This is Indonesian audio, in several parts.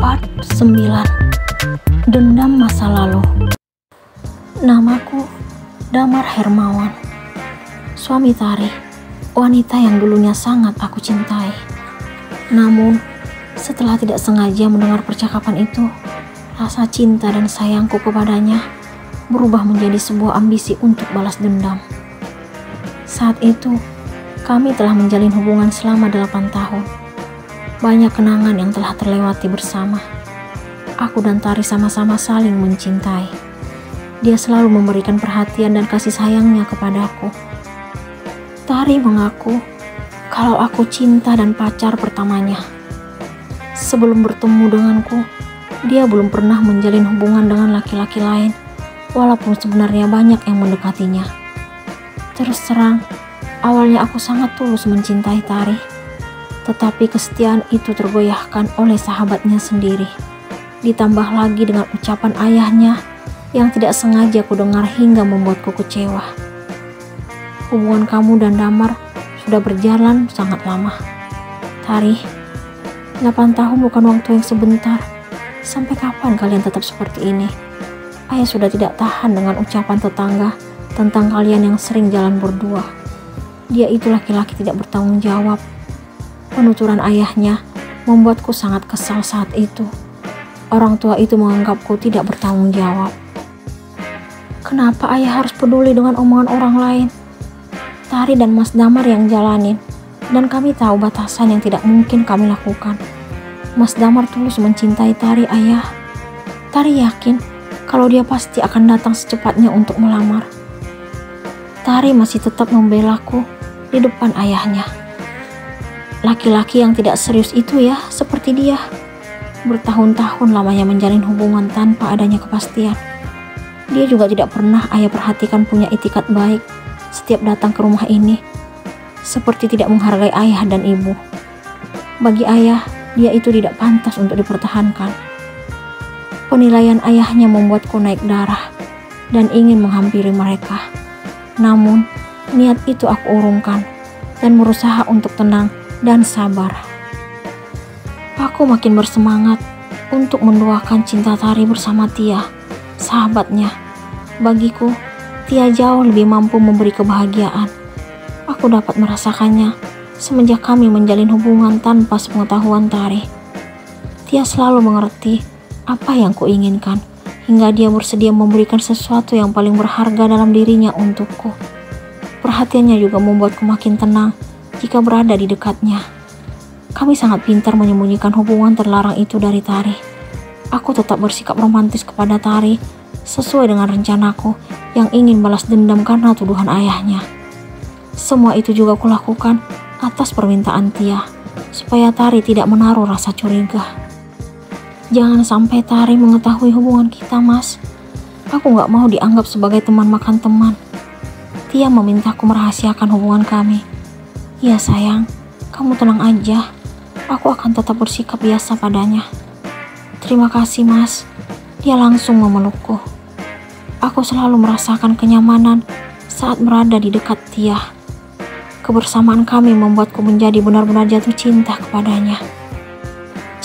Part 9. Dendam Masa Lalu. Namaku Damar Hermawan. Suami Tari, wanita yang dulunya sangat aku cintai. Namun, setelah tidak sengaja mendengar percakapan itu, rasa cinta dan sayangku kepadanya berubah menjadi sebuah ambisi untuk balas dendam. Saat itu, kami telah menjalin hubungan selama 8 tahun. Banyak kenangan yang telah terlewati bersama. Aku dan Tari sama-sama saling mencintai. Dia selalu memberikan perhatian dan kasih sayangnya kepadaku. Tari mengaku kalau aku cinta dan pacar pertamanya. Sebelum bertemu denganku, dia belum pernah menjalin hubungan dengan laki-laki lain, walaupun sebenarnya banyak yang mendekatinya. Terus terang, awalnya aku sangat tulus mencintai Tari. Tetapi kesetiaan itu tergoyahkan oleh sahabatnya sendiri. Ditambah lagi dengan ucapan ayahnya yang tidak sengaja ku dengar hingga membuatku kecewa. Hubungan kamu dan Damar sudah berjalan sangat lama. Tari, 8 tahun bukan waktu yang sebentar. Sampai kapan kalian tetap seperti ini? Ayah sudah tidak tahan dengan ucapan tetangga tentang kalian yang sering jalan berdua. Dia itu laki-laki tidak bertanggung jawab. Penuturan ayahnya membuatku sangat kesal saat itu. Orang tua itu menganggapku tidak bertanggung jawab. Kenapa ayah harus peduli dengan omongan orang lain? Tari dan Mas Damar yang jalanin, dan kami tahu batasan yang tidak mungkin kami lakukan. Mas Damar tulus mencintai Tari, ayah. Tari yakin kalau dia pasti akan datang secepatnya untuk melamar. Tari masih tetap membelaku di depan ayahnya. Laki-laki yang tidak serius itu ya, seperti dia. Bertahun-tahun lamanya menjalin hubungan tanpa adanya kepastian. Dia juga tidak pernah ayah perhatikan punya itikat baik setiap datang ke rumah ini. Seperti tidak menghargai ayah dan ibu. Bagi ayah, dia itu tidak pantas untuk dipertahankan. Penilaian ayahnya membuatku naik darah dan ingin menghampiri mereka. Namun, niat itu aku urungkan dan berusaha untuk tenang dan sabar. Aku makin bersemangat untuk mendoakan cinta Tari bersama Tia, sahabatnya. Bagiku, Tia jauh lebih mampu memberi kebahagiaan. Aku dapat merasakannya semenjak kami menjalin hubungan tanpa sepengetahuan Tari. Tia selalu mengerti apa yang kuinginkan, hingga dia bersedia memberikan sesuatu yang paling berharga dalam dirinya untukku. Perhatiannya juga membuatku makin tenang jika berada di dekatnya. Kami sangat pintar menyembunyikan hubungan terlarang itu dari Tari. Aku tetap bersikap romantis kepada Tari sesuai dengan rencanaku yang ingin balas dendam karena tuduhan ayahnya. Semua itu juga kulakukan atas permintaan Tia, supaya Tari tidak menaruh rasa curiga. Jangan sampai Tari mengetahui hubungan kita, Mas. Aku gak mau dianggap sebagai teman makan teman. Tia memintaku merahasiakan hubungan kami. Ya sayang, kamu tenang aja. Aku akan tetap bersikap biasa padanya. Terima kasih, Mas. Dia langsung memelukku. Aku selalu merasakan kenyamanan saat berada di dekat Tia. Kebersamaan kami membuatku menjadi benar-benar jatuh cinta kepadanya.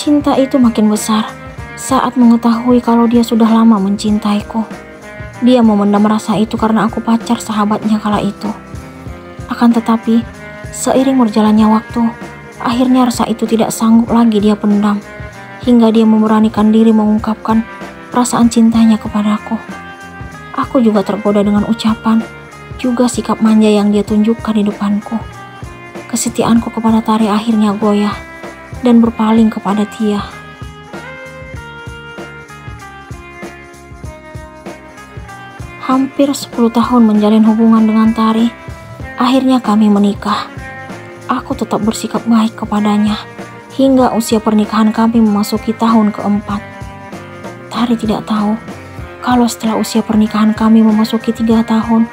Cinta itu makin besar saat mengetahui kalau dia sudah lama mencintaiku. Dia memendam rasa itu karena aku pacar sahabatnya kala itu. Akan tetapi, seiring berjalannya waktu, akhirnya rasa itu tidak sanggup lagi dia pendam, hingga dia memberanikan diri mengungkapkan perasaan cintanya kepadaku. Aku juga tergoda dengan ucapan, juga sikap manja yang dia tunjukkan di depanku. Kesetiaanku kepada Tari akhirnya goyah dan berpaling kepada Tia. Hampir 10 tahun menjalin hubungan dengan Tari, akhirnya kami menikah. Aku tetap bersikap baik kepadanya hingga usia pernikahan kami memasuki tahun keempat. Tari tidak tahu kalau setelah usia pernikahan kami memasuki 3 tahun,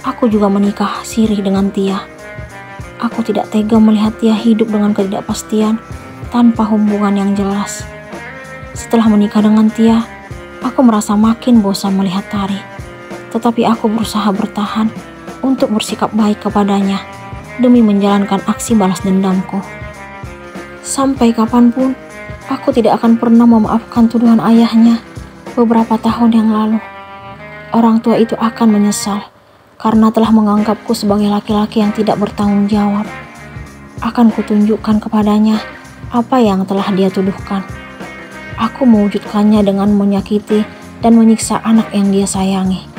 aku juga menikah sirih dengan Tia. Aku tidak tega melihat Tia hidup dengan ketidakpastian tanpa hubungan yang jelas. Setelah menikah dengan Tia, aku merasa makin bosan melihat Tari. Tetapi aku berusaha bertahan untuk bersikap baik kepadanya demi menjalankan aksi balas dendamku. Sampai kapanpun, Aku tidak akan pernah memaafkan tuduhan ayahnya beberapa tahun yang lalu. Orang tua itu akan menyesal karena telah menganggapku sebagai laki-laki yang tidak bertanggung jawab. Akan kutunjukkan kepadanya apa yang telah dia tuduhkan. Aku mewujudkannya dengan menyakiti dan menyiksa anak yang dia sayangi.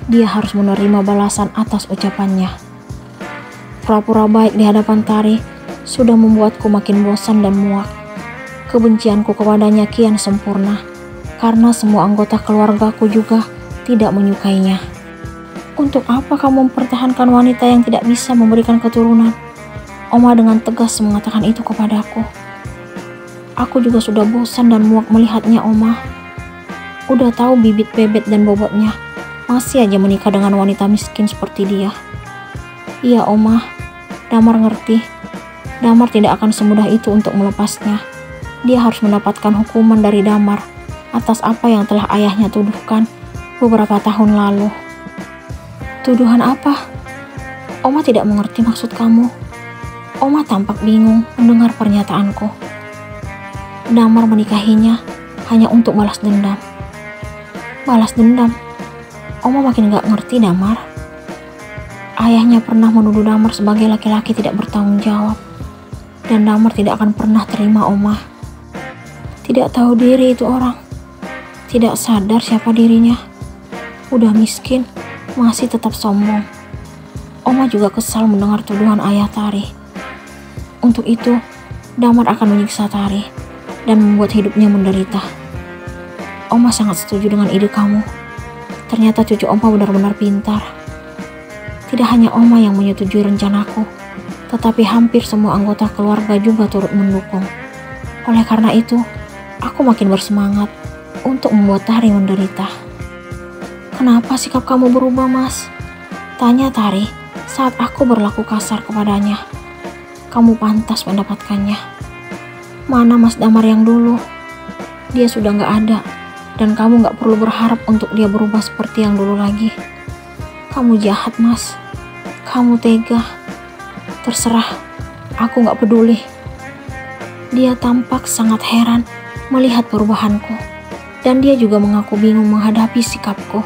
Dia harus menerima balasan atas ucapannya. Pura-pura baik di hadapan Tari sudah membuatku makin bosan dan muak. Kebencianku kepadanya kian sempurna karena semua anggota keluargaku juga tidak menyukainya. Untuk apa kamu mempertahankan wanita yang tidak bisa memberikan keturunan? Oma dengan tegas mengatakan itu kepadaku. Aku juga sudah bosan dan muak melihatnya, Oma. Udah tahu bibit bebet dan bobotnya, masih aja menikah dengan wanita miskin seperti dia. Iya, Oma, Damar ngerti. Damar tidak akan semudah itu untuk melepasnya. Dia harus mendapatkan hukuman dari Damar atas apa yang telah ayahnya tuduhkan beberapa tahun lalu. Tuduhan apa? Oma tidak mengerti maksud kamu. Oma tampak bingung mendengar pernyataanku. Damar menikahinya hanya untuk balas dendam. Balas dendam? Oma makin gak ngerti, Damar. Ayahnya pernah menuduh Damar sebagai laki-laki tidak bertanggung jawab. Dan Damar tidak akan pernah terima, Oma. Tidak tahu diri itu orang. Tidak sadar siapa dirinya. Udah miskin, masih tetap sombong. Oma juga kesal mendengar tuduhan ayah Tari. Untuk itu, Damar akan menyiksa Tari dan membuat hidupnya menderita. Oma sangat setuju dengan ide kamu. Ternyata cucu Oma benar-benar pintar. Tidak hanya Oma yang menyetujui rencanaku, tetapi hampir semua anggota keluarga juga turut mendukung. Oleh karena itu, aku makin bersemangat untuk membuat Tari menderita. Kenapa sikap kamu berubah, Mas? Tanya Tari saat aku berlaku kasar kepadanya. Kamu pantas mendapatkannya. Mana Mas Damar yang dulu? Dia sudah gak ada, dan kamu gak perlu berharap untuk dia berubah seperti yang dulu lagi. Kamu jahat, Mas. Kamu tega. Terserah, aku gak peduli. Dia tampak sangat heran melihat perubahanku, dan dia juga mengaku bingung menghadapi sikapku.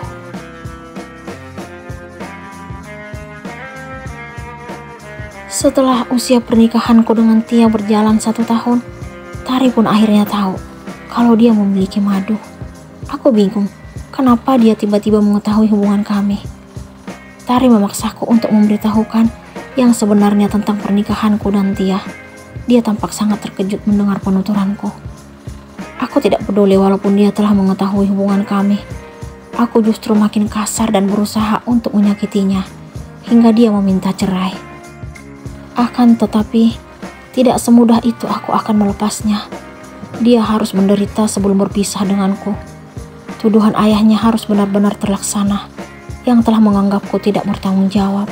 Setelah usia pernikahanku dengan Tia berjalan 1 tahun, Tari pun akhirnya tahu kalau dia memiliki Madu. Aku bingung, kenapa dia tiba-tiba mengetahui hubungan kami. Tari memaksaku untuk memberitahukan yang sebenarnya tentang pernikahanku dan Tia. Dia tampak sangat terkejut mendengar penuturanku. Aku tidak peduli walaupun dia telah mengetahui hubungan kami. Aku justru makin kasar dan berusaha untuk menyakitinya, hingga dia meminta cerai. Akan tetapi, tidak semudah itu aku akan melepasnya. Dia harus menderita sebelum berpisah denganku. Tuduhan ayahnya harus benar-benar terlaksana, yang telah menganggapku tidak bertanggung jawab.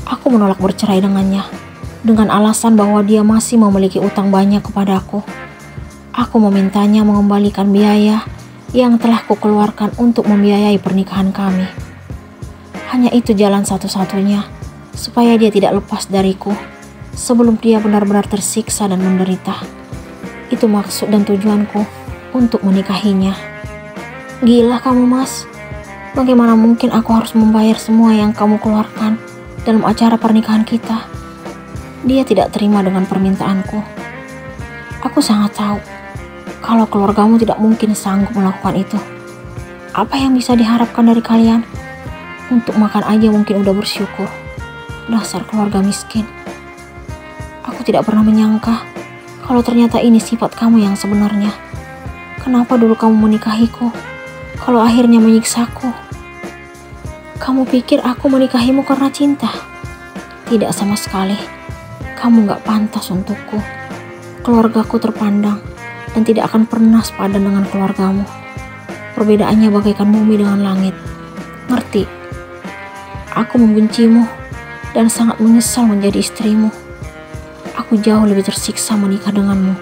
Aku menolak bercerai dengannya, dengan alasan bahwa dia masih memiliki utang banyak kepadaku. Aku memintanya mengembalikan biaya yang telah kukeluarkan untuk membiayai pernikahan kami. Hanya itu jalan satu-satunya, supaya dia tidak lepas dariku sebelum dia benar-benar tersiksa dan menderita. Itu maksud dan tujuanku untuk menikahinya. Gila kamu, Mas. Bagaimana mungkin aku harus membayar semua yang kamu keluarkan dalam acara pernikahan kita? Dia tidak terima dengan permintaanku. Aku sangat tahu kalau keluargamu tidak mungkin sanggup melakukan itu. Apa yang bisa diharapkan dari kalian? Untuk makan aja mungkin udah bersyukur. Dasar keluarga miskin. Aku tidak pernah menyangka kalau ternyata ini sifat kamu yang sebenarnya. Kenapa dulu kamu menikahiku kalau akhirnya menyiksaku? Kamu pikir aku menikahimu karena cinta? Tidak sama sekali. Kamu gak pantas untukku. Keluargaku terpandang dan tidak akan pernah sepadan dengan keluargamu. Perbedaannya bagaikan bumi dengan langit. Ngerti? Aku membencimu dan sangat menyesal menjadi istrimu. Aku jauh lebih tersiksa menikah denganmu.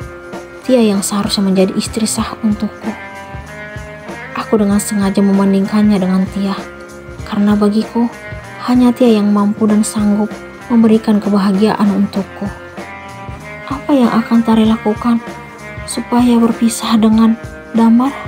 Tia yang seharusnya menjadi istri sah untukku. Aku dengan sengaja membandingkannya dengan Tia, karena bagiku hanya Tia yang mampu dan sanggup memberikan kebahagiaan untukku. Apa yang akan Tari lakukan supaya berpisah dengan Damar?